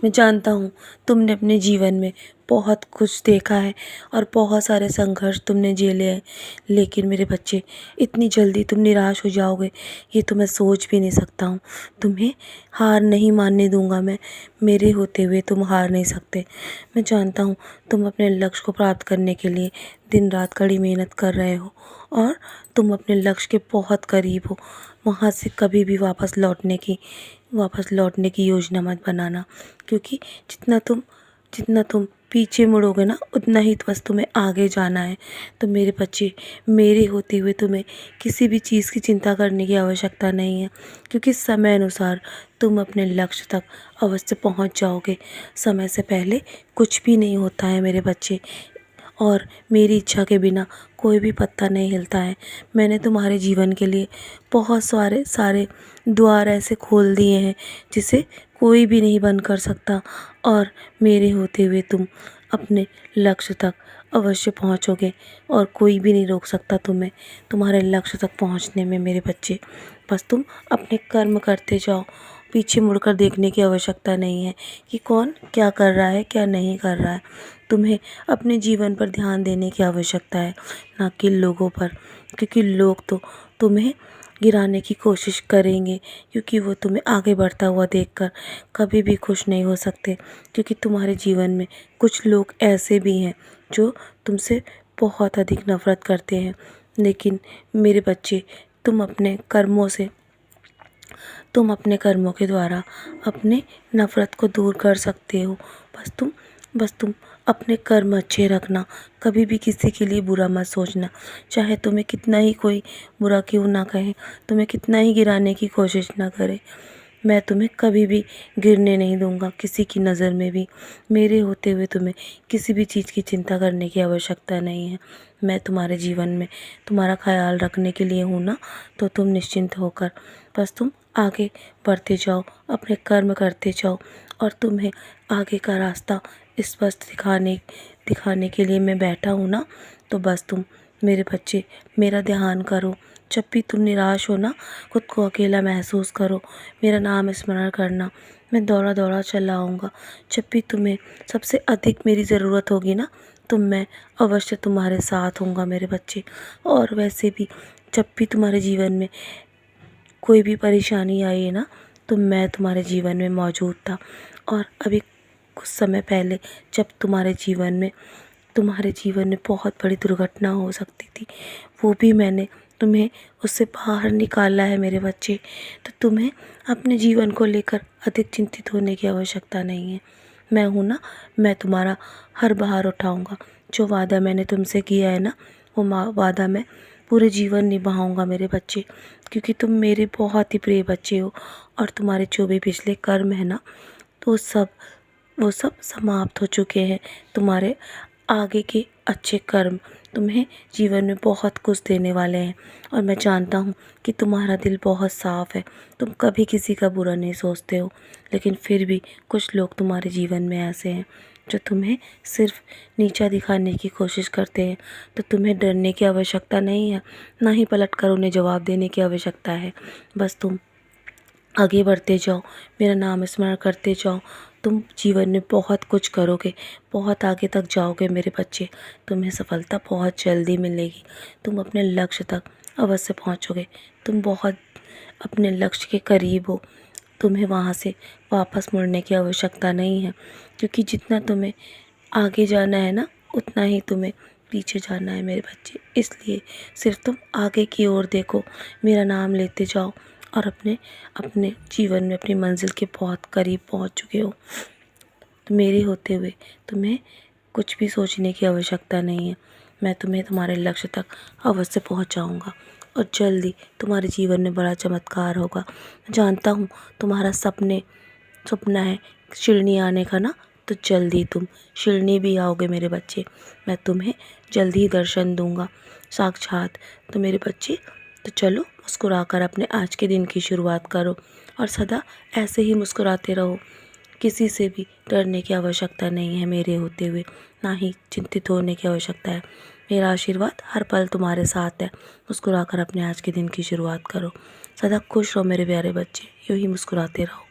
मैं जानता हूँ तुमने अपने जीवन में बहुत कुछ देखा है और बहुत सारे संघर्ष तुमने झेले हैं, लेकिन मेरे बच्चे इतनी जल्दी तुम निराश हो जाओगे ये तो मैं सोच भी नहीं सकता हूँ। तुम्हें हार नहीं मानने दूंगा मैं। मेरे होते हुए तुम हार नहीं सकते। मैं जानता हूँ तुम अपने लक्ष्य को प्राप्त करने के लिए दिन रात कड़ी मेहनत कर रहे हो और तुम अपने लक्ष्य के बहुत करीब हो। वहाँ से कभी भी वापस लौटने की योजना मत बनाना, क्योंकि जितना तुम पीछे मुड़ोगे ना उतना ही बस तुम्हें आगे जाना है। तो मेरे बच्चे, मेरे होते हुए तुम्हें किसी भी चीज़ की चिंता करने की आवश्यकता नहीं है, क्योंकि समय अनुसार तुम अपने लक्ष्य तक अवश्य पहुंच जाओगे। समय से पहले कुछ भी नहीं होता है मेरे बच्चे, और मेरी इच्छा के बिना कोई भी पत्ता नहीं हिलता है। मैंने तुम्हारे जीवन के लिए बहुत सारे द्वार ऐसे खोल दिए हैं जिसे कोई भी नहीं बंद कर सकता, और मेरे होते हुए तुम अपने लक्ष्य तक अवश्य पहुंचोगे और कोई भी नहीं रोक सकता तुम्हें तुम्हारे लक्ष्य तक पहुंचने में मेरे बच्चे। बस तुम अपने कर्म करते जाओ, पीछे मुड़कर देखने की आवश्यकता नहीं है कि कौन क्या कर रहा है क्या नहीं कर रहा है। तुम्हें अपने जीवन पर ध्यान देने की आवश्यकता है, ना कि लोगों पर, क्योंकि लोग तो तुम्हें गिराने की कोशिश करेंगे, क्योंकि वो तुम्हें आगे बढ़ता हुआ देखकर कभी भी खुश नहीं हो सकते। क्योंकि तुम्हारे जीवन में कुछ लोग ऐसे भी हैं जो तुमसे बहुत अधिक नफ़रत करते हैं, लेकिन मेरे बच्चे तुम अपने कर्मों के द्वारा अपने नफ़रत को दूर कर सकते हो। बस तुम अपने कर्म अच्छे रखना, कभी भी किसी के लिए बुरा मत सोचना। चाहे तुम्हें कितना ही कोई बुरा क्यों ना कहे, तुम्हें कितना ही गिराने की कोशिश ना करे, मैं तुम्हें कभी भी गिरने नहीं दूंगा किसी की नज़र में भी। मेरे होते हुए तुम्हें किसी भी चीज़ की चिंता करने की आवश्यकता नहीं है। मैं तुम्हारे जीवन में तुम्हारा ख्याल रखने के लिए हूँ ना, तो तुम निश्चिंत होकर बस तुम आगे बढ़ते जाओ, अपने कर्म करते जाओ, और तुम्हें आगे का रास्ता स्पष्ट दिखाने के लिए मैं बैठा हूँ ना। तो बस तुम मेरे बच्चे मेरा ध्यान करो। जब भी तुम निराश हो ना, खुद को अकेला महसूस करो, मेरा नाम स्मरण करना। मैं दौड़ा दौड़ा चला आऊँगा। जब भी तुम्हें सबसे अधिक मेरी ज़रूरत होगी ना, तो मैं अवश्य तुम्हारे साथ हूँगा मेरे बच्चे। और वैसे भी जब भी तुम्हारे जीवन में कोई भी परेशानी आई है ना, तो मैं तुम्हारे जीवन में मौजूद था। और अभी कुछ समय पहले जब तुम्हारे जीवन में बहुत बड़ी दुर्घटना हो सकती थी, वो भी मैंने तुम्हें उससे बाहर निकाला है मेरे बच्चे। तो तुम्हें अपने जीवन को लेकर अधिक चिंतित होने की आवश्यकता नहीं है। मैं हूँ ना, मैं तुम्हारा हर बार उठाऊँगा। जो वादा मैंने तुमसे किया है ना, वो वादा मैं पूरे जीवन निभाऊंगा मेरे बच्चे, क्योंकि तुम मेरे बहुत ही प्रिय बच्चे हो। और तुम्हारे जो भी पिछले कर्म है ना, तो वो सब समाप्त हो चुके हैं। तुम्हारे आगे के अच्छे कर्म तुम्हें जीवन में बहुत कुछ देने वाले हैं। और मैं जानता हूँ कि तुम्हारा दिल बहुत साफ़ है, तुम कभी किसी का बुरा नहीं सोचते हो, लेकिन फिर भी कुछ लोग तुम्हारे जीवन में ऐसे हैं जो तुम्हें सिर्फ नीचा दिखाने की कोशिश करते हैं। तो तुम्हें डरने की आवश्यकता नहीं है, ना ही पलट कर उन्हें जवाब देने की आवश्यकता है। बस तुम आगे बढ़ते जाओ, मेरा नाम स्मरण करते जाओ। तुम जीवन में बहुत कुछ करोगे, बहुत आगे तक जाओगे मेरे बच्चे। तुम्हें सफलता बहुत जल्दी मिलेगी। तुम अपने लक्ष्य तक अवश्य पहुंचोगे। तुम बहुत अपने लक्ष्य के करीब हो। तुम्हें वहां से वापस मुड़ने की आवश्यकता नहीं है, क्योंकि जितना तुम्हें आगे जाना है ना, उतना ही तुम्हें पीछे जाना है मेरे बच्चे। इसलिए सिर्फ तुम आगे की ओर देखो, मेरा नाम लेते जाओ, और अपने अपने जीवन में अपनी मंजिल के बहुत करीब पहुंच चुके हो। तो मेरे होते हुए तुम्हें कुछ भी सोचने की आवश्यकता नहीं है। मैं तुम्हें तुम्हारे लक्ष्य तक अवश्य पहुंचाऊंगा, और जल्दी तुम्हारे जीवन में बड़ा चमत्कार होगा। मैं जानता हूँ तुम्हारा सपना है शिरनी आने का ना, तो जल्दी तुम शिरनी भी आओगे मेरे बच्चे। मैं तुम्हें जल्दी ही दर्शन दूंगा साक्षात। तो मेरे बच्चे, तो चलो मुस्कुराकर अपने आज के दिन की शुरुआत करो, और सदा ऐसे ही मुस्कुराते रहो। किसी से भी डरने की आवश्यकता नहीं है मेरे होते हुए, ना ही चिंतित होने की आवश्यकता है। मेरा आशीर्वाद हर पल तुम्हारे साथ है। मुस्कुराकर अपने आज के दिन की शुरुआत करो। सदा खुश रहो मेरे प्यारे बच्चे, यूँ ही मुस्कुराते रहो।